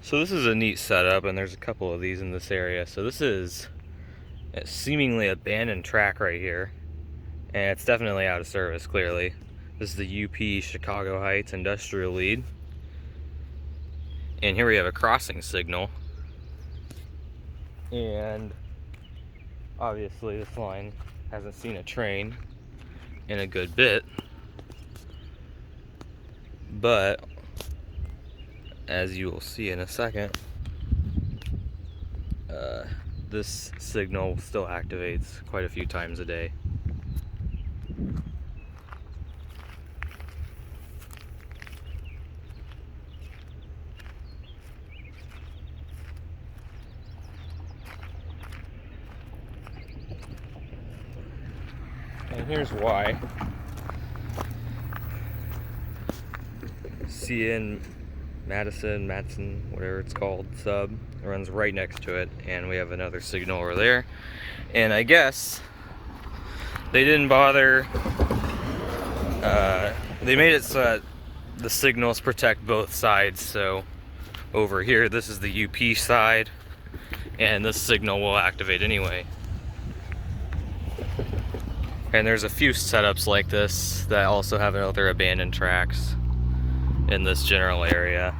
So this is a neat setup, and there's a couple of these in this area. So this is a seemingly abandoned track right here, and it's definitely out of service, clearly. This is the UP Chicago Heights industrial lead. And here we have a crossing signal. And obviously this line hasn't seen a train in a good bit. But as you will see in a second, this signal still activates quite a few times a day. And here's why. CN Matteson, whatever it's called, sub runs right next to it, and we have another signal over there. And I guess they didn't bother, they made it so that the signals protect both sides. So over here, this is the UP side, and this signal will activate anyway. And there's a few setups like this that also have other abandoned tracks in this general area.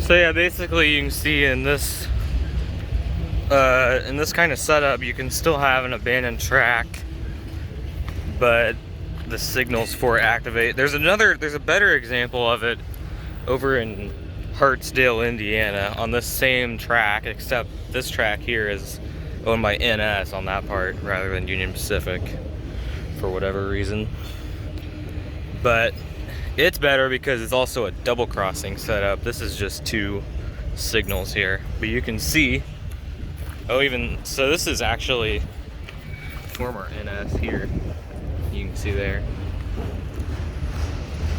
So yeah, basically you can see in this kind of setup, you can still have an abandoned track, but the signals for it activate. There's a better example of it over in Hartsdale, Indiana, on this same track, except this track here is owned by NS on that part rather than Union Pacific for whatever reason. But it's better because it's also a double crossing setup. This is just two signals here, but you can see, so this is actually former NS here. You can see there.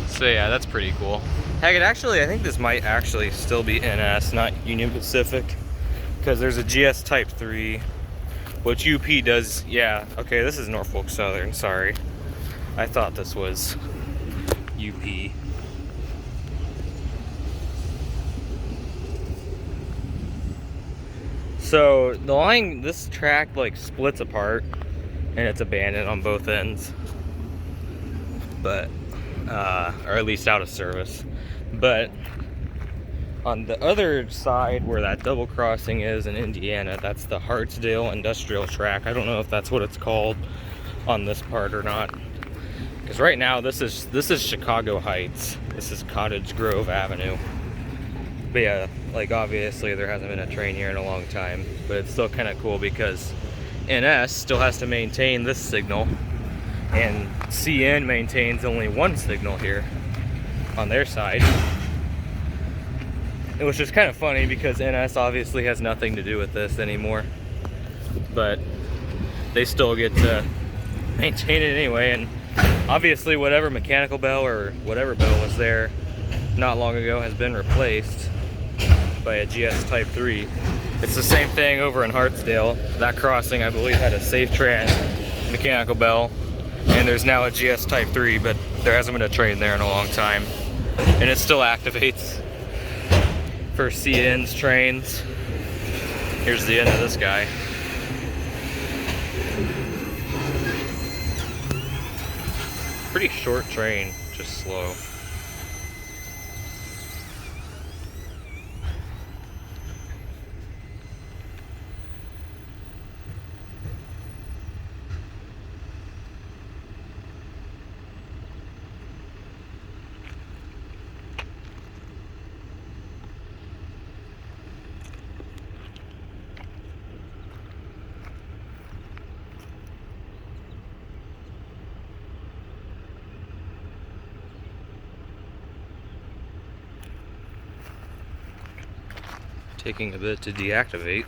So yeah, that's pretty cool. Heck, I think this might actually still be NS, not Union Pacific, because there's a GS Type 3, which UP does. Yeah, okay, this is Norfolk Southern, sorry. I thought this was UP. So the line, this track like splits apart, and it's abandoned on both ends, but or at least out of service. But on the other side where that double crossing is in Indiana, that's the Hartsdale industrial track. I don't know if that's what it's called on this part or not, because right now this is Chicago Heights. This is Cottage Grove Avenue. But yeah, like obviously there hasn't been a train here in a long time, but it's still kind of cool because NS still has to maintain this signal, and CN maintains only one signal here on their side. Which is kind of funny because NS obviously has nothing to do with this anymore, but they still get to maintain it anyway. And obviously whatever mechanical bell or whatever bell was there not long ago has been replaced by a GS Type 3. It's the same thing over in Hartsdale. That crossing, I believe, had a safe trans mechanical bell, And there's now a GS Type 3, but there hasn't been a train there in a long time. And it still activates for CN's trains. Here's the end of this guy. Pretty short train, just slow. Taking a bit to deactivate.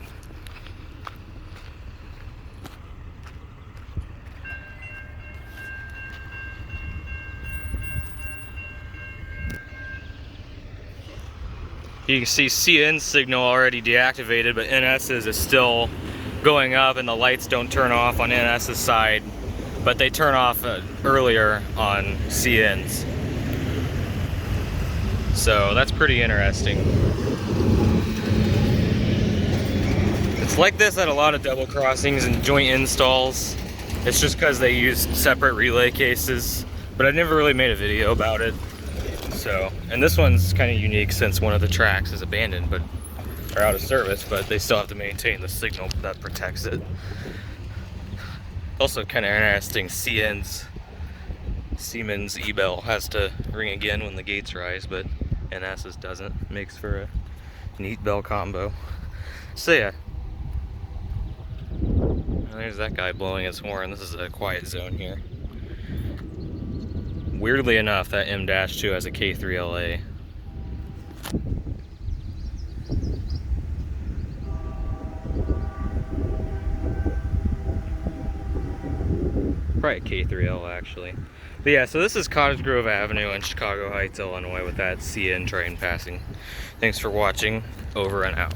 You can see CN signal already deactivated, but NS's is still going up and the lights don't turn off on NS's side, but they turn off earlier on CN's. So that's pretty interesting. It's like this at a lot of double crossings and joint installs. It's just because they use separate relay cases, but I never really made a video about it. So, and this one's kind of unique since one of the tracks is abandoned, but or out of service, but they still have to maintain the signal that protects it. Also kind of interesting, Siemens e-bell has to ring again when the gates rise, but NS's doesn't. Makes for a neat bell combo. So yeah. There's that guy blowing his horn. This is a quiet zone here. Weirdly enough, that M-2 has a K3LA. Probably a K3L actually. But yeah, so this is Cottage Grove Avenue in Chicago Heights, Illinois with that CN train passing. Thanks for watching. Over and out.